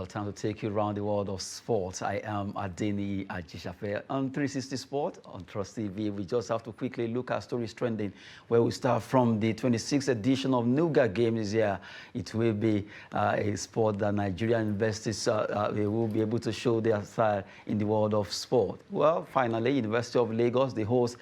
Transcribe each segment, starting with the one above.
Well, time to take you around the world of sport. I am Adeni Ajishafe on 360 Sport on Trust TV. We just have to quickly look at stories trending, where we start from the 26th edition of NUGA Games this year. It will be a sport that Nigerian investors will be able to show their style in the world of sport. Well, finally, University of Lagos, the host,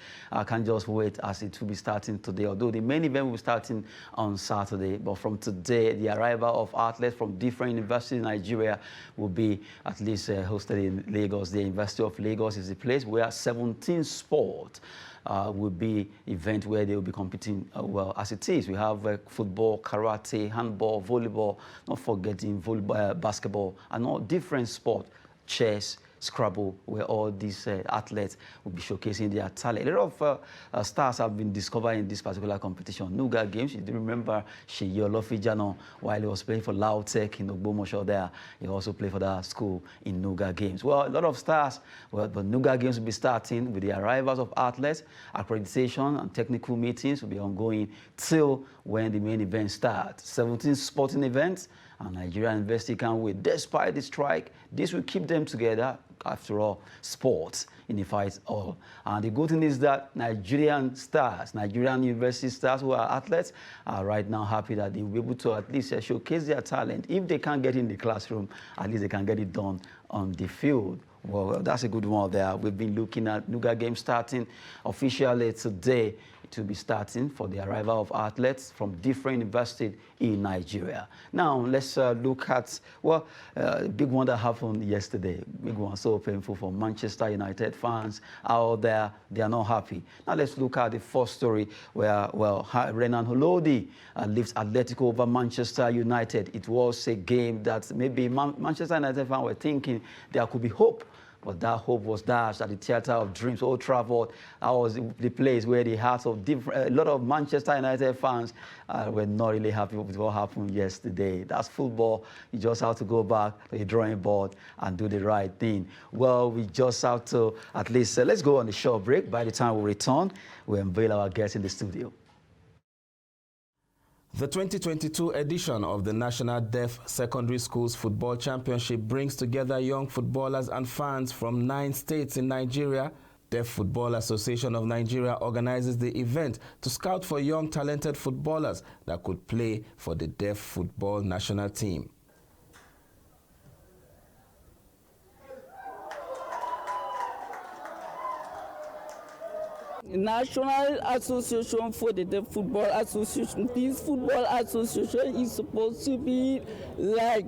can't just wait as it will be starting today. Although the main event will be starting on Saturday, but from today, the arrival of athletes from different universities in Nigeria will be at least hosted in Lagos. The University of Lagos is the place where 17 sports will be event where they will be competing. Well, as it is, we have football, karate, handball, volleyball, not forgetting volleyball, basketball, and all different sports, chess, Scrabble, where all these athletes will be showcasing their talent. A lot of stars have been discovered in this particular competition. NUGA Games, you do remember Sheyi Olofijano, while he was playing for Lautech in Ogbomoso there, he also played for that school in NUGA Games. Well, a lot of stars, but NUGA Games will be starting with the arrivals of athletes, accreditation and technical meetings will be ongoing till when the main event starts. 17 sporting events, and Nigerian University can't wait. Despite the strike, this will keep them together. After all, sports unifies all. And the good thing is that Nigerian stars, Nigerian university stars who are athletes, are right now happy that they will be able to at least showcase their talent. If they can't get in the classroom, at least they can get it done on the field. Well, that's a good one there. We've been looking at NUGA Games starting officially today. To be starting for the arrival of athletes from different universities in Nigeria. Now, let's look at, well, a big one that happened yesterday. Big one, so painful for Manchester United fans out there. They are not happy. Now, let's look at the first story where, well, Lodi leaves Atletico over Manchester United. It was a game that maybe Manchester United fans were thinking there could be hope. But that hope was dashed at the Theatre of Dreams, Old Trafford. That was the place where the hearts of a lot of Manchester United fans were not really happy with what happened yesterday. That's football. You just have to go back to the drawing board and do the right thing. Well, we just have to at least, let's go on a short break. By the time we return, we'll unveil our guests in the studio. The 2022 edition of the National Deaf Secondary Schools Football Championship brings together young footballers and fans from 9 states in Nigeria. Deaf Football Association of Nigeria organizes the event to scout for young talented footballers that could play for the deaf football national team. National Association for the Deaf Football Association. This football association is supposed to be like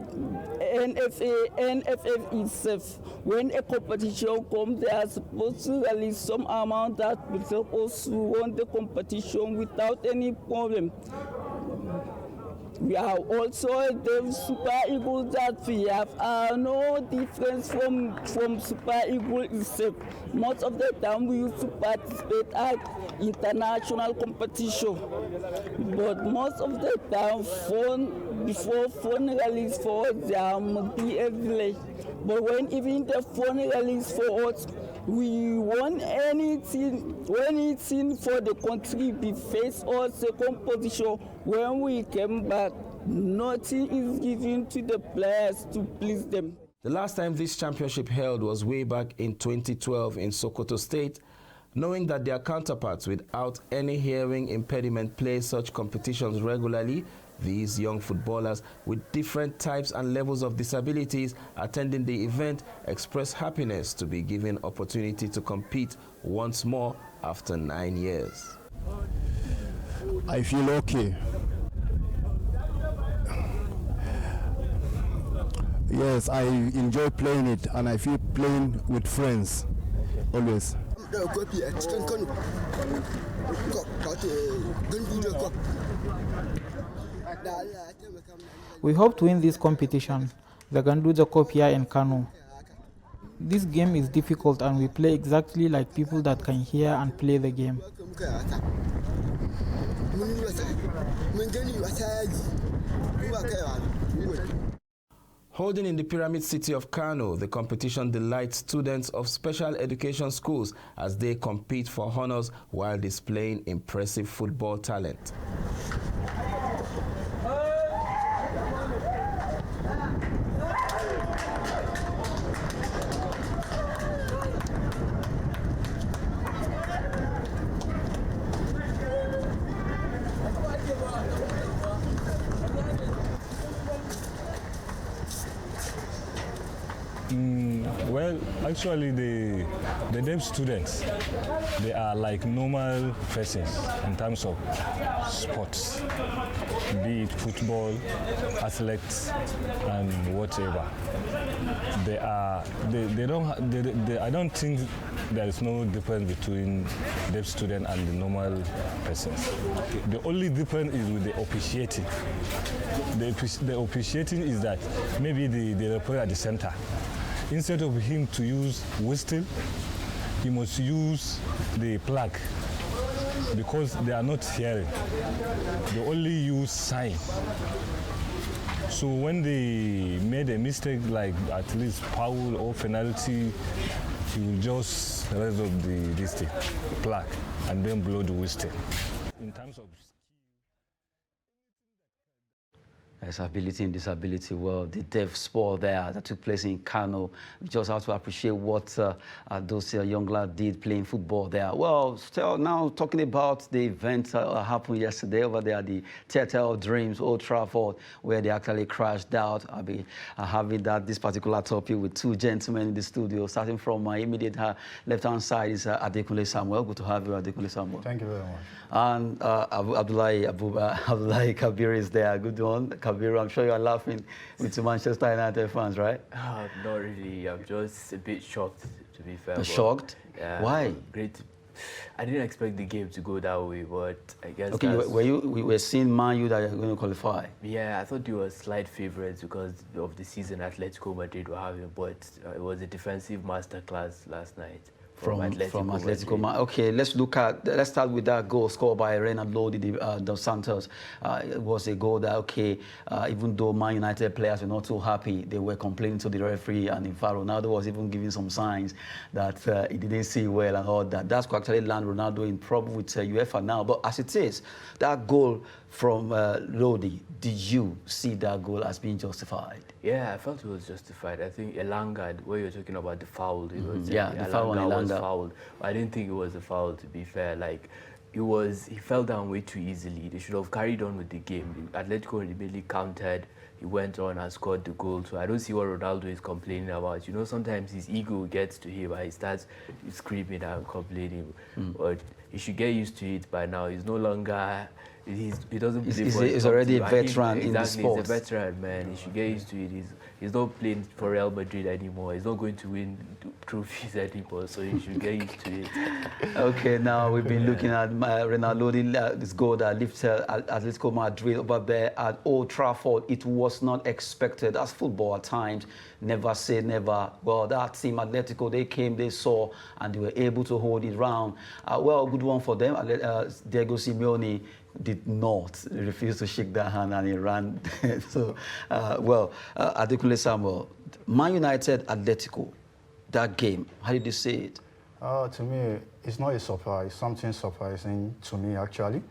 NFF itself. When a competition comes, they are supposed to release some amount that will help us to win the competition without any problem. We are also the Super Eagles that we have are no difference from Super Eagles itself. Most of the time we used to participate at international competition, but most of the time before phone release for us, there must be a delay. But when even the phone release for us, we want anything for the country. We face our second position. When we came back, nothing is given to the players to please them. The last time this championship held was way back in 2012 in Sokoto State. Knowing that their counterparts without any hearing impediment play such competitions regularly, these young footballers with different types and levels of disabilities attending the event express happiness to be given opportunity to compete once more after 9 years. I feel okay. Yes, I enjoy playing it, and I feel playing with friends always. We hope to win this competition, the Ganduja Cup here in Kano. This game is difficult and we play exactly like people that can hear and play the game. Holding in the pyramid city of Kano, the competition delights students of special education schools as they compete for honors while displaying impressive football talent. Well, actually, the deaf students, they are like normal persons in terms of sports, be it football, athletes, and whatever. I don't think there is no difference between deaf student and the normal persons. The only difference is with the officiating. The officiating is that maybe the referee at the center, instead of him to use whistle, he must use the plug because they are not hearing. They only use sign. So when they made a mistake, like at least foul or penalty, he will just raise up this plug and then blow the whistle. In terms of There's ability and disability. Well, the deaf sport there that took place in Kano. We just have to appreciate what those young lads did playing football there. Well, still now talking about the event that happened yesterday over there, the Theatre of Dreams, Old Trafford, where they actually crashed out. I'll be having this particular topic with two gentlemen in the studio. Starting from my immediate left-hand side is Adekunle Samuel. Good to have you, Adekunle Samuel. Thank you very much. And Abdullahi Kabir is there. Good one, Kabir. I'm sure you're laughing with the Manchester United fans, right? Not really. I'm just a bit shocked, to be fair. Shocked? Why? Great. I didn't expect the game to go that way, but I guess. Okay, we were seeing Man U that you're going to qualify. Yeah, I thought they were slight favourites because of the season Atletico Madrid were having, but it was a defensive masterclass last night. From Atletico. Okay, let's start with that goal scored by Lodi dos Santos. It was a goal that, even though Man United players were not too happy, they were complaining to the referee, and in fact, Ronaldo was even giving some signs that he didn't see well and all that. That's actually land Ronaldo in trouble with UEFA now. But as it is, that goal from Lodi, did you see that goal as being justified? Yeah, I felt it was justified. I think Elanga, where you're talking about the foul, it was, the foul on Elanga was fouled. I didn't think it was a foul, to be fair. Like, he fell down way too easily. They should have carried on with the game. Atletico immediately countered. He went on and scored the goal. So I don't see what Ronaldo is complaining about. You know, sometimes his ego gets to him and he starts screaming and complaining. But he should get used to it by now. He's no longer... He doesn't play for he's already a veteran in the sport. He's a veteran, man. He should get used to it. He's not playing for Real Madrid anymore. He's not going to win trophies anymore, so he should get used to it. Okay, now we've been looking at Ronaldo, this goal that lifted Atletico Madrid over there at Old Trafford. It was not expected. As football at times, never say never. Well, that team, Atletico, they came, they saw, and they were able to hold it round. Well, good one for them. Diego Simeone did not refuse to shake that hand, and he ran. So, Adekunle Samuel, Man United, Atletico, that game, how did you see it? To me, it's not a surprise, something surprising to me, actually.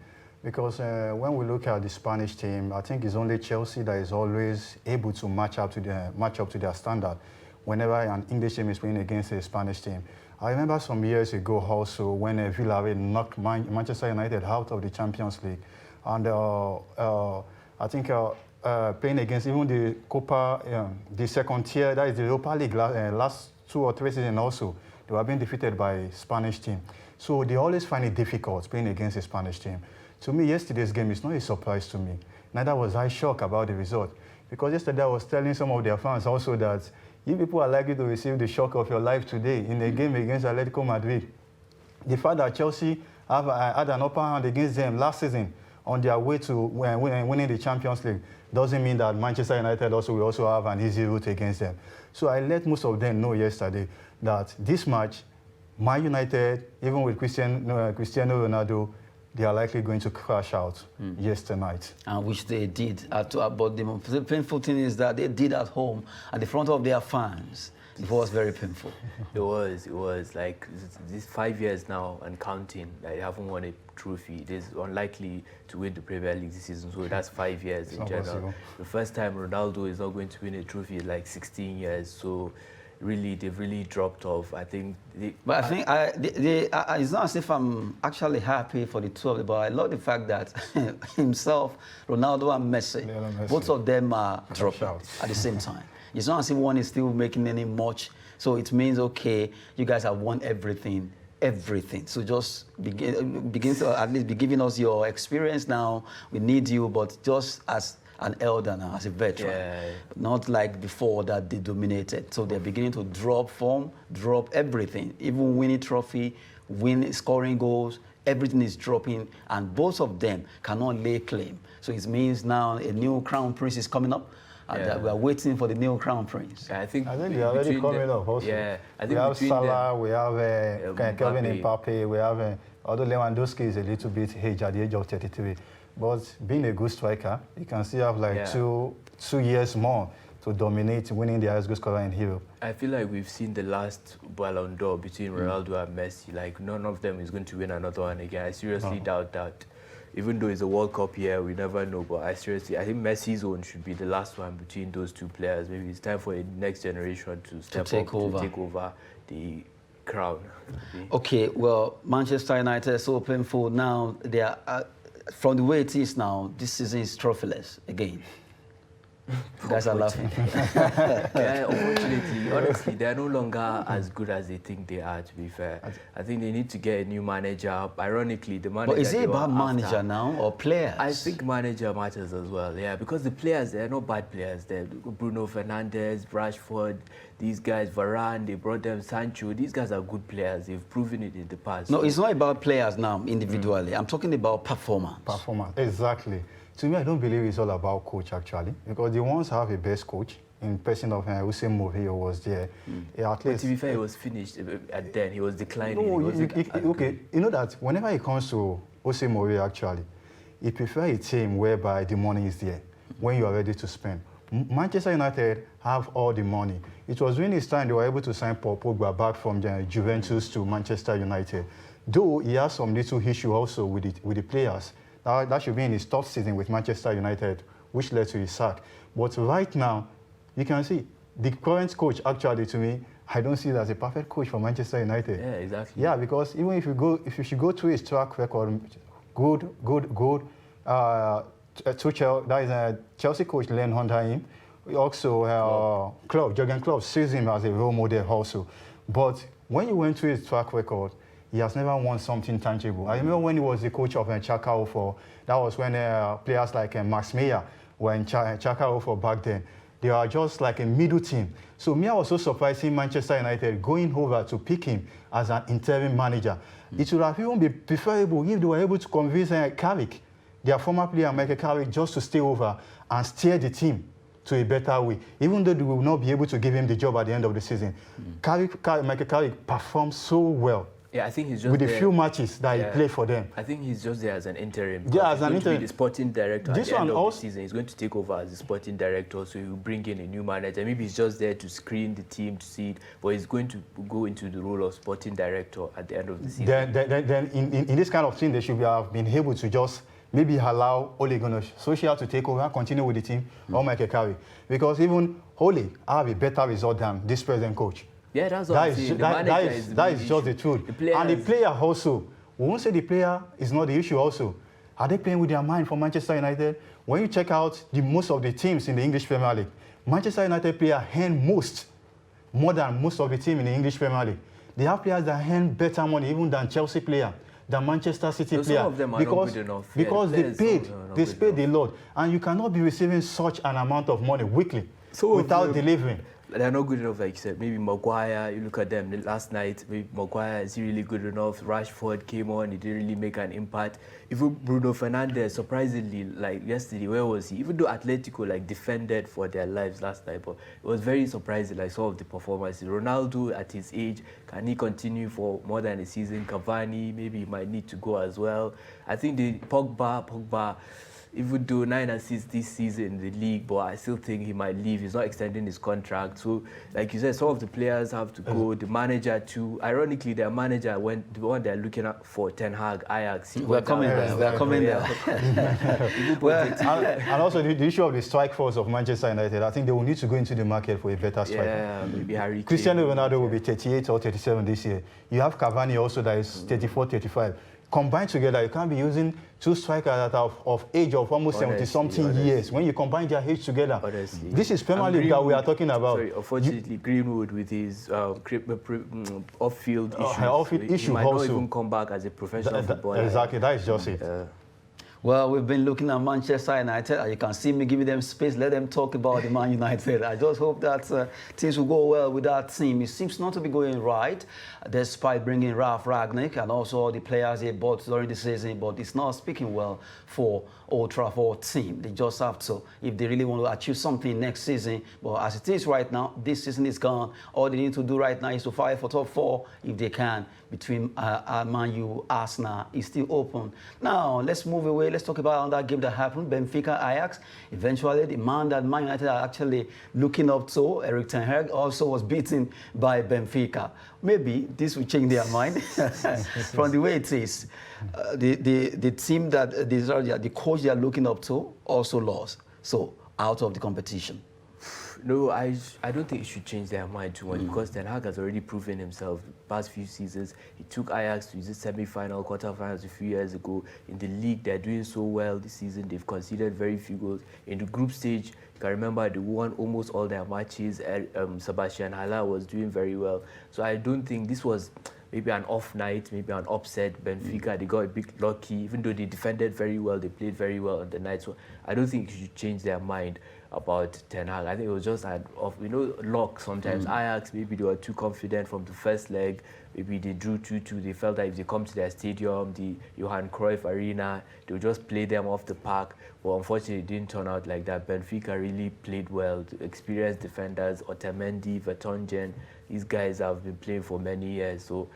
Because when we look at the Spanish team, I think it's only Chelsea that is always able to match up to their standard whenever an English team is playing against a Spanish team. I remember some years ago also when Villarreal knocked Manchester United out of the Champions League. And I think playing against even the Copa, the second tier, that is the Europa League, last 2 or 3 seasons also, they were being defeated by a Spanish team. So they always find it difficult playing against a Spanish team. To me, yesterday's game is not a surprise to me. Neither was I shocked about the result. Because yesterday I was telling some of their fans also that you people are likely to receive the shock of your life today in a game against Atletico Madrid. The fact that Chelsea had an upper hand against them last season on their way to winning the Champions League doesn't mean that Manchester United will also have an easy route against them. So I let most of them know yesterday that this match, Man United, even with Cristiano Ronaldo, they are likely going to crash out tonight. And which they did. But the painful thing is that they did at home, at the front of their fans. It was very painful. It was. Like, this 5 years now and counting, they haven't won a trophy. It is unlikely to win the Premier League this season, so that's 5 years in general. Possible. The first time Ronaldo is not going to win a trophy is like 16 years, so they've really dropped off. I think. But I think it's not as if I'm actually happy for the two of them, but I love the fact that himself, Ronaldo and Messi, both of them are dropped at the same time. It's not as if one is still making any much So it means, okay, you guys have won everything. So just begin to at least be giving us your experience now. We need you, but just as an elder now, as a veteran, not like before that they dominated. So they're beginning to drop form, drop everything, even winning trophy, scoring goals, everything is dropping, and both of them cannot lay claim. So it means now a new crown prince is coming up. And we are waiting for the new crown prince. I think they're already coming up also. Yeah, I think we have Salah, we have Kevin Mbappe, we have, although Lewandowski is a little bit aged at the age of 33, but being a good striker, you can still have like two years more to dominate, winning the highest goal scorer in Europe. I feel like we've seen the last Ballon d'Or between Ronaldo and Messi. Like, none of them is going to win another one again. I seriously doubt that. Even though it's a World Cup year, we never know. But I think Messi's own should be the last one between those two players. Maybe it's time for a next generation to step up to take over the crown. Okay, well, Manchester United is open for now. They are, from the way it is now, this season is trophyless again. You guys are laughing. Yeah, unfortunately, honestly, they're no longer as good as they think they are, to be fair. I think they need to get a new manager. Ironically, the manager... But is it about manager now or players? I think manager matters as well, yeah, because the players, they're not bad players. They're Bruno Fernandes, Rashford, these guys, Varane, they brought them, Sancho. These guys are good players. They've proven it in the past. No, it's not about players now, individually. I'm talking about performance. Performance, exactly. To me, I don't believe it's all about coach, actually, because they once have a best coach in person of Jose Mourinho was there. At least, but to be fair, he was finished at then. He was declining. No, okay. You know that whenever it comes to Jose Mourinho, actually, he prefers a team whereby the money is there, when you are ready to spend. Manchester United have all the money. It was during his time they were able to sign Paul Pogba back from Juventus to Manchester United. Though he has some little issue also with the players. That should be in his third season with Manchester United, which led to his sack. But right now, you can see the current coach, actually, to me, I don't see it as a perfect coach for Manchester United. Yeah, exactly. Yeah, because even if you should go through his track record, good. Tuchel, that is a Chelsea coach, learned under him. Also, Jurgen Klopp sees him as a role model also. But when you went through his track record, he has never won something tangible. I remember when he was the coach of Chaka, that was when players like Max Meyer were in Chaka back then. They are just like a middle team. So me, I was so surprised seeing Manchester United going over to pick him as an interim manager. It would have even been preferable if they were able to convince Carrick, their former player Michael Carrick, just to stay over and steer the team to a better way, even though they will not be able to give him the job at the end of the season. Michael Carrick performed so well. Yeah, I think he's just with the there. few matches that he played for them. I think he's just there as an interim. Yeah, as an interim. He's going to be the sporting director at the end of the season. He's going to take over as the sporting director, so he'll bring in a new manager. Maybe he's just there to screen the team, to see it, but he's going to go into the role of sporting director at the end of the season. Then in this kind of thing, they should have been able to just maybe allow Ole Gunnar Solskjaer to take over, continue with the team, or Michael Carrick. Because even Ole have a better result than this present coach. Yeah, that's what I'm saying. That is just the truth. And the player also, we won't say the player is not the issue also. Are they playing with their mind for Manchester United? When you check out most of the teams in the English Premier League, Manchester United player earn more than most of the team in the English Premier League. They have players that earn better money even than Chelsea player, than Manchester City player. Some of them are not good enough. Because they paid a lot. And you cannot be receiving such an amount of money weekly without delivering. They're not good enough, like you said. Maybe Maguire, you look at them last night, maybe Maguire, is he really good enough? Rashford came on, he didn't really make an impact. Even Bruno Fernandes, surprisingly, like yesterday, where was he? Even though Atletico defended for their lives last night, but it was very surprising, like some of the performances. Ronaldo, at his age, can he continue for more than a season? Cavani, maybe he might need to go as well. I think the Pogba, even though 9 assists this season in the league, but I still think he might leave. He's not extending his contract. So, like you said, some of the players have to go. The manager too. Ironically, their manager, the one they're looking at for Ten Hag, Ajax. We're coming there. We're coming there. And also the issue of the strike force of Manchester United. I think they will need to go into the market for a better striker. Yeah, maybe Harry Kane. Cristiano Ronaldo will be 38 or 37 this year. You have Cavani also that is 34, 35. combined together. You can't be using two strikers that are of age of almost 70-something years. When you combine their age together, this is Premier League that we are talking about. Sorry, unfortunately, Greenwood with his off-field issues, he might also not even come back as a professional footballer. Exactly, that is just it. Well, we've been looking at Manchester United, and you can see me giving them space. Let them talk about the Man United. I just hope that things will go well with that team. It seems not to be going right, despite bringing Ralf Rangnick and also all the players they bought during the season. But it's not speaking well for Old Trafford team. They just have to, if they really want to achieve something next season. But as it is right now, this season is gone. All they need to do right now is to fight for top 4 if they can. Between Man U, Arsenal is still open. Now, let's move away. Let's talk about that game that happened, Benfica, Ajax. Eventually, the man that Man United are actually looking up to, Erik ten Hag, also was beaten by Benfica. Maybe this will change their mind from the way it is. The team that the coach they are looking up to also lost, so out of the competition. No, I don't think it should change their mind too much because Ten Hag has already proven himself the past few seasons. He took Ajax to his semi-final, quarter-finals a few years ago. In the league, they're doing so well this season. They've conceded very few goals. In the group stage, you can remember they won almost all their matches. Sebastian Haller was doing very well. So I don't think this was maybe an off night, maybe an upset. Benfica, they got a bit lucky. Even though they defended very well, they played very well on the night. So I don't think it should change their mind about Ten Hag. I think it was just luck sometimes. Ajax, maybe they were too confident from the first leg. Maybe they drew 2-2. They felt that if they come to their stadium, the Johan Cruyff Arena, they would just play them off the park. But unfortunately, it didn't turn out like that. Benfica really played well. The experienced defenders, Otamendi, Vertonghen, these guys have been playing for many years. So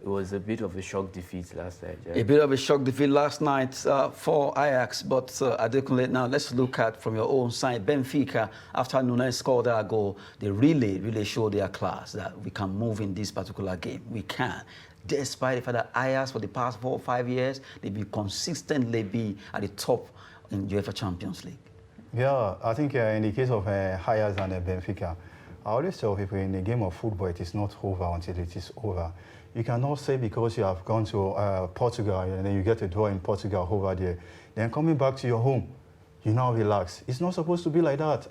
it was a bit of a shock defeat last night. Yeah. A bit of a shock defeat last night for Ajax, but Adekunle, now let's look at from your own side. Benfica, after Nunes scored that goal, they really showed their class that we can move in this particular game. We can. Despite the fact that Ajax for the past 4 or 5 years, they've been consistently be at the top in UEFA Champions League. Yeah, I think in the case of Ajax and Benfica, I always tell people in the game of football, it is not over until it is over. You cannot say because you have gone to Portugal and then you get a draw in Portugal over there, then coming back to your home, you now relax. It's not supposed to be like that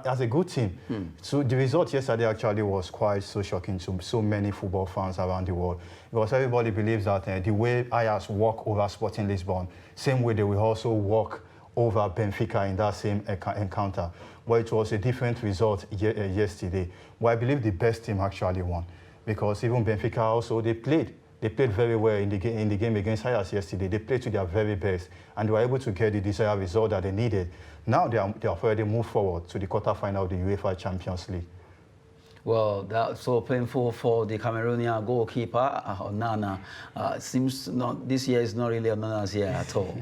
as a good team. So the result yesterday actually was quite so shocking to so many football fans around the world because everybody believes that the way Ajax walk over Sporting Lisbon, same way they will also walk over Benfica in that same encounter. But it was a different result yesterday. But I believe the best team actually won. Because even Benfica also, they played very well in the game against Ajax yesterday. They played to their very best, and they were able to get the desired result that they needed. Now they have already moved forward to the quarterfinal of the UEFA Champions League. Well, that's so painful for the Cameroonian goalkeeper, Onana. Seems not this year is not really Onana's year at all.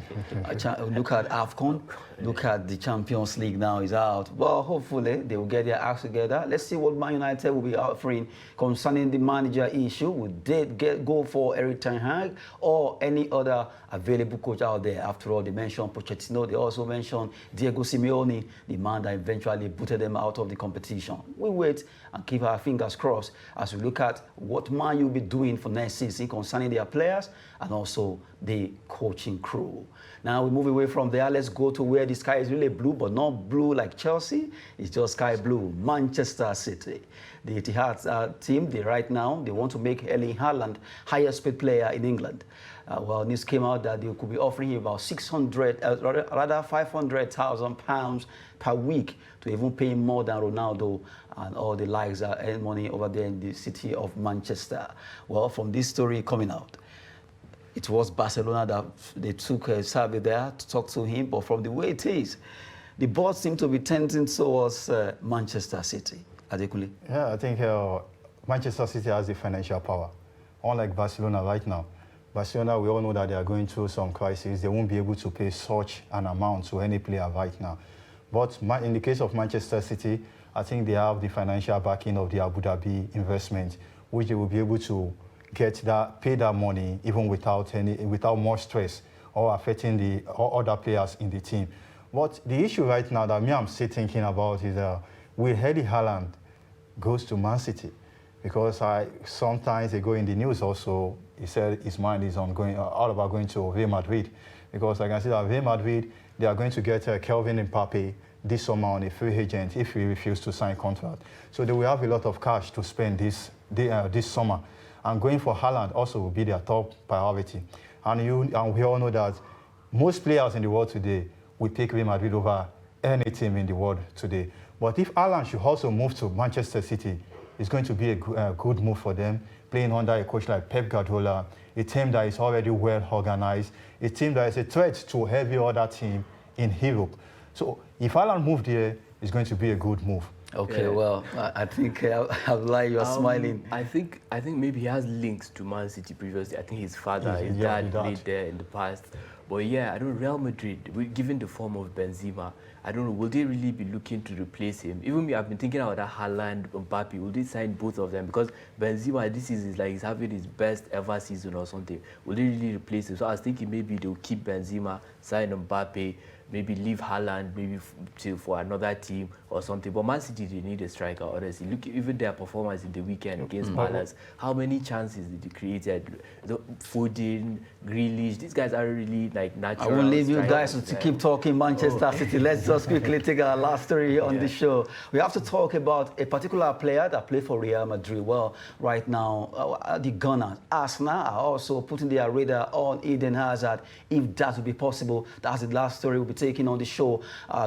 Look at AFCON, look at the Champions League now is out. Well, hopefully they will get their acts together. Let's see what Man United will be offering concerning the manager issue. Would they go for Erik ten Hag or any other available coach out there? After all, they mentioned Pochettino. They also mentioned Diego Simeone, the man that eventually booted them out of the competition. We wait and keep our fingers crossed as we look at what Man U will be doing for next season concerning their players and also the coaching crew. Now we move away from there. Let's go to where the sky is really blue, but not blue like Chelsea. It's just sky blue. Manchester City. The Etihad team, right now, they want to make Erling Haaland highest paid player in England. Well, news came out that they could be offering him about £500,000 per week to even pay him more than Ronaldo and all the likes that earn money over there in the city of Manchester. Well, from this story coming out, it was Barcelona that they took a survey there to talk to him, but from the way it is, the board seemed to be tending towards Manchester City. Adekunle? Yeah, I think Manchester City has the financial power, unlike Barcelona right now. Barcelona, we all know that they are going through some crisis. They won't be able to pay such an amount to any player right now. But in the case of Manchester City, I think they have the financial backing of the Abu Dhabi investment, which they will be able to pay that money even without much stress or affecting the other players in the team. But the issue right now that I'm still thinking about is will Erling Haaland goes to Man City? because sometimes they go in the news also, he said his mind is on going all about going to Real Madrid, because I can see that Real Madrid, they are going to get Kelvin Mbappe this summer on a free agent if he refuses to sign contract. So they will have a lot of cash to spend this summer. And going for Haaland also will be their top priority. And we all know that most players in the world today will pick Real Madrid over any team in the world today. But if Haaland should also move to Manchester City, it's going to be a good move for them, playing under a coach like Pep Guardiola, a team that is already well organized, a team that is a threat to every other team in Europe. So if Haaland moved here, it's going to be a good move. Okay, well, I think Abdullahi, you're smiling. I think maybe he has links to Man City previously. I think his father, his dad played there in the past. But yeah, I don't know, Real Madrid, given the form of Benzema, I don't know, will they really be looking to replace him? Even me, I've been thinking about that Haaland, Mbappe, will they sign both of them? Because Benzema, this is like he's having his best ever season or something. Will they really replace him? So I was thinking maybe they'll keep Benzema, sign Mbappe, maybe leave Haaland maybe for another team or something. But Man City, they need a striker, honestly. Look, even their performance in the weekend against Palace, how many chances did they create? Foden, Grealish, these guys are really like natural. I will leave you guys to keep talking Manchester City. Let's just quickly take our last story on the show. We have to talk about a particular player that played for Real Madrid. Well, right now, the Gunners, Arsenal, are also putting their radar on Eden Hazard. If that would be possible, that's the last story we'll be taking on the show.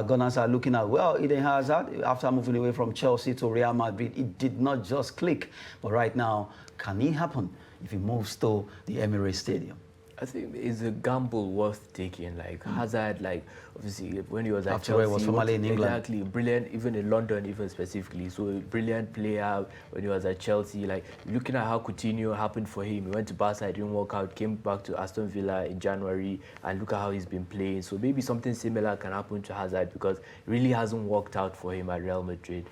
Gunners are looking at, well, Eden Hazard, after moving away from Chelsea to Real Madrid, it did not just click. But right now, can it happen if he moves to the Emirates Stadium? I think it's a gamble worth taking. Like Hazard, like obviously when he was at After Chelsea, he was formerly in England. Exactly, brilliant. Even in London, even specifically, so a brilliant player when he was at Chelsea. Like looking at how Coutinho happened for him, he went to Barca, it didn't work out, came back to Aston Villa in January, and look at how he's been playing. So maybe something similar can happen to Hazard because it really hasn't worked out for him at Real Madrid.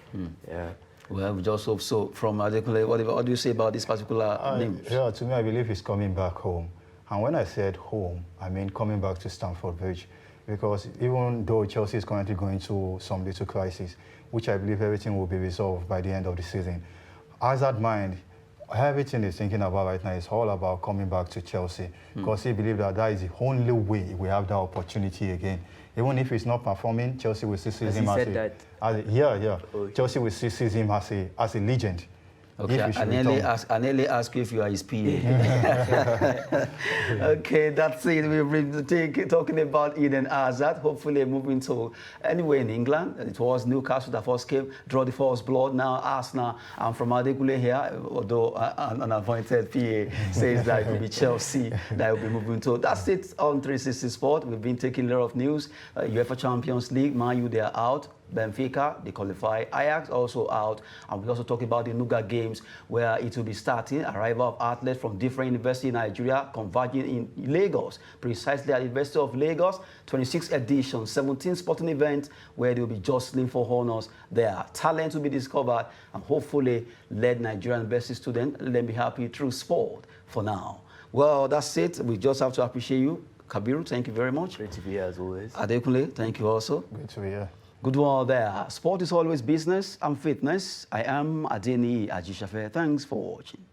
Yeah. Well, we just hope so. From Adekunle, what do you say about this particular name? Yeah, to me, I believe he's coming back home. And when I said home, I mean coming back to Stamford Bridge. Because even though Chelsea is currently going through some little crisis, which I believe everything will be resolved by the end of the season, Hazard's mind, everything he's thinking about right now is all about coming back to Chelsea. Because he believes that that is the only way we have that opportunity again. Even if he's not performing, Chelsea will still see him Chelsea will still see him as a legend. Okay, I nearly ask you if you are his PA. Okay, that's it. We've been talking about Eden Hazard, hopefully moving to anywhere in England. It was Newcastle that first came, draw the first blood. Now Arsenal. I'm from Adekunle here, although an unappointed PA says that it will be Chelsea that will be moving to. That's it on 360 Sport. We've been taking a lot of news. UEFA Champions League, Man U, they are out. Benfica, they qualify. Ajax also out. And we also talk about the NUGA games where it will be starting. Arrival of athletes from different universities in Nigeria converging in Lagos, precisely at the University of Lagos. 26th edition, 17 sporting events where they will be jostling for honors. Their talent will be discovered and hopefully let Nigerian university students let them be happy through sport for now. Well, that's it. We just have to appreciate you. Kabiru, thank you very much. Great to be here as always. Adekunle, thank you also. Great to be here. Good one there. Sport is always business and fitness. I am Adeni Ajishafe. Thanks for watching.